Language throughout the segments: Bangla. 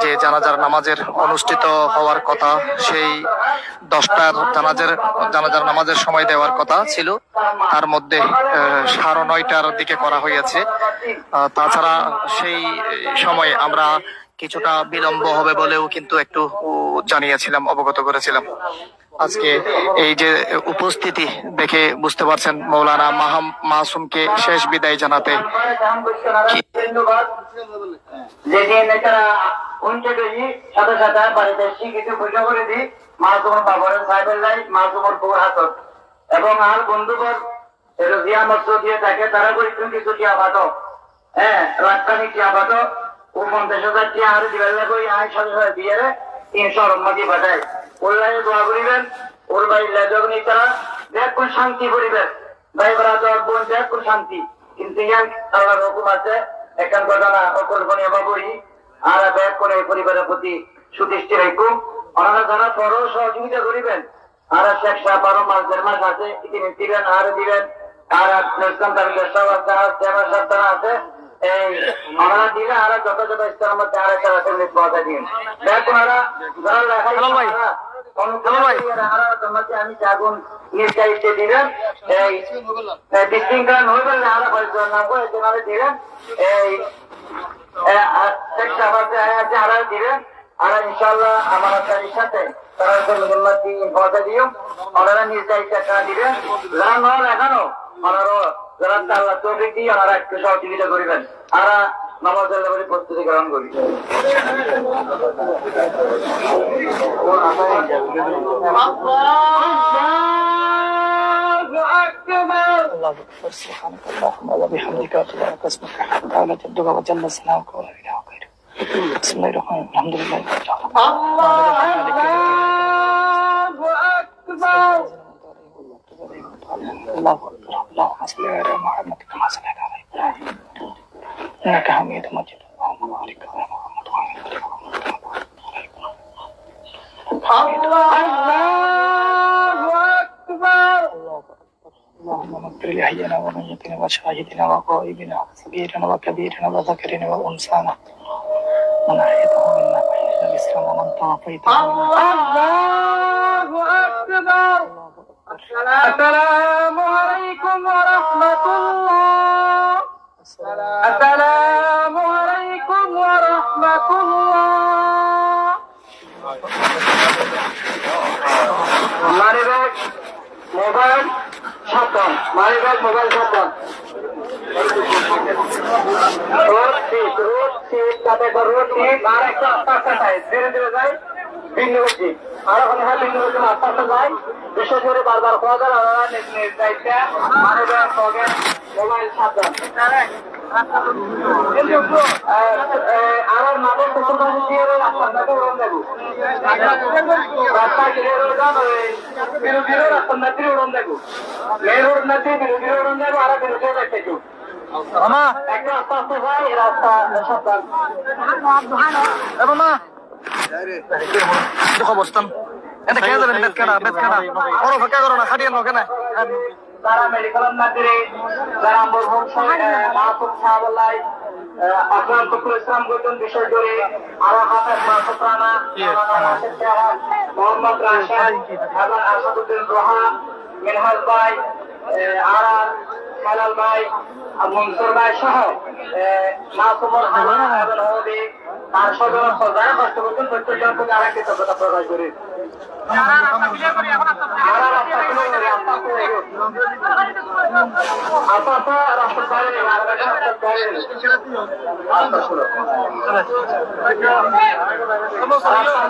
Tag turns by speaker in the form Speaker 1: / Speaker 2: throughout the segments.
Speaker 1: যে জানাজার নামাজের অনুষ্ঠিত হওয়ার কথা, সেই 10টার জানাজার নামাজের সময় দেওয়ার কথা ছিল, তার মধ্যে 9:30টার দিকে করা হয়েছে। তাছাড়া সেই সময় আমরা কিছুটা বিলম্ব হবে বলেও কিন্তু একটু জানিয়েছিলাম, অবগত করেছিলাম। আজকে এই যে উপস্থিতি দেখে বুঝতে পারছেন, মৌলানা মাসুমকে শেষ বিদায় জানাতে
Speaker 2: এবং আর বন্ধুবর রোজিয়া মসজিদে থাকে, তারা বলছেন কিছু টিয়া পাতো, রাজধানী টিয়া পাতো ও 50,000 টিয়া আর দিবেন লাগবে, আয় সাথে দিয়ে 300 রম্মাদি পাঠায়। ওল্লাহে দোয়া করিবেন, ওর ভাই লেজগনি তারা দেখ কোন শান্তি করিবেন, ভাই ব্রাদার বোন দেখ কোন শান্তি। কিন্তু ইয়ান আল্লাহর হুকুম আছে, একান ঘটনা অকল্পনীয় বাবুই আর দেখ কোন এই পরিবারের প্রতি সুদৃষ্টি রাখুন। ওনারা যারা বড় সহযোগিতা করিবেন, আর শেখ সাহেব আরো মাস 1.5 মাস আছে, তিনি দিবেন আর দিবেন, আর ইসলাম তারিখের সব আছে, আর চেয়ারম্যান সাহেব তারা আছে, এই ওনারা দিলে আর যথাযথ ইসলামের মধ্যে আর একটা রাতের লিস্ট পাওয়া দিন। দেখ ওনারা যারা লেখাই আমি জাগুন নির্যাতিত দিবেন, এই ডিস্টিংশন হয়ে গেলে আর নাম দিবেন, এই শেখ সাহেব আছে আর দিবেন, আর ইনশাল্লাহ আমার আপনার সাথে তারা পৌঁছে দিও। ওনারা নির্যাতিত টাকা দিবেন, যারা নয় এখনো ওনারও যারা আল্লাহ তৌফিক দিয়ে ওনারা একটু সহযোগিতা করিবেন। আর নামাজের ব্যাপারে প্রস্তুতি গ্রহণ করি।
Speaker 1: سبحانك اللهم وبحمدك تبارك اسمك وتعالى جدك وجل ثناؤك ولا اله غيرك. بسم الله الرحمن الرحيم. الحمد لله رب العالمين. الله اكبر. اللهم صل على محمد كما صليت على ابراهيم انك حميد مجيد. اللهم بارك على محمد وعلى ال محمد. الله اكبر. اللهم اغفر لأحيانا وميتنا وشاهدنا وغائبنا وصغيرنا وكبيرنا وذكرنا وانثانا من أحييته منا فإنه الإسلام ومن توفيته منا. الله أكبر. السلام عليكم ورحمة الله. السلام عليكم ورحمة الله.
Speaker 2: মানিব্যাগ মোবাইল সাবধান, মানিব্যাগ মোবাইল সাবধান। রোড সিট তাতে রোড সিট আর একটা আস্তে আস্তে যায়, ধীরে ধীরে যায় বিন্দু গতি, আর ওখানে হ্যাঁ বিন্দু গতি আস্তে আস্তে যায়। বিশেষ করে বারবার খোয়া যায়, দায়িত্বে মানিব্যাগ পকেট মোবাইল সাবধান। আমার মাঠের পেছন পাশে দিয়ে রাস্তাটাকে উড়ন দেবো, রাস্তা ক্লিয়ার হয়ে যান, বিরোধীরও রাস্তার নাতির উড়ন দেবো, মেন রোড নাতি বিরোধীর উড়ন দেবো, আর বিরোধীও দেখতে একটু একটা আস্তে আস্তে যায় রাস্তা সাবধান।
Speaker 1: অবস্থান এটা কে যাবেন? বেতখানা ওর ফাঁকা করো না, খাটিয়ে নাও কেন?
Speaker 2: যারা মেডিকেলের নাতিরে, যারা মরহুম মাসুম সাহাবুল্লাহ আকরাম ফখরুল ইসলাম গঠন বিষয় করে, আরো হাফেজ মাসুদ রানা, মোহাম্মদ রাশেদ এবং আসাদুদ্দিন রোহান, মিনহাজ ভাই, আরান হেলাল ভাই, মনসুর ভাই সহ মাসুমুল হাসান এবং হবি আর সদর যারা কষ্ট করছেন প্রত্যেকজন প্রতি আর একটি সভ্যতা প্রকাশ করি।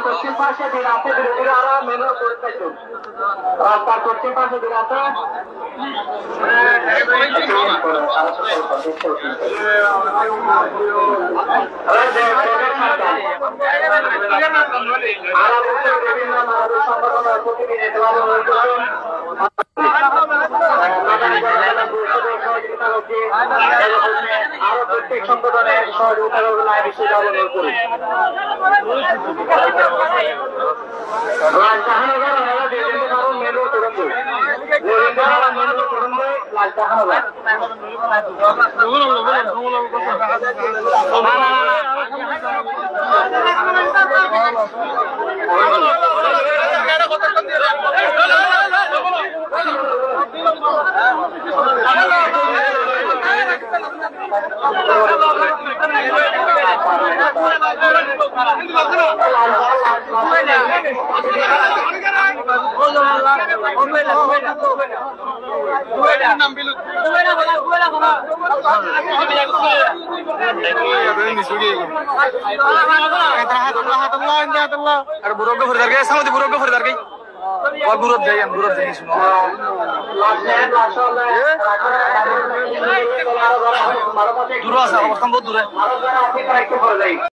Speaker 2: পশ্চিম পাশে বিরাতে বিরোধীরা আরো মেনু করতে রাস্তার পশ্চিম পাশে বিরাতে বিভিন্ন মানবিক সংগঠনের প্রতিনিধি আরো প্রত্যেক সংগঠনের সহযোগিতা বিষয়টা অনুরোধ করি। মেনু করুন লাল দূরে আছে অবস্থান বহুত দূরে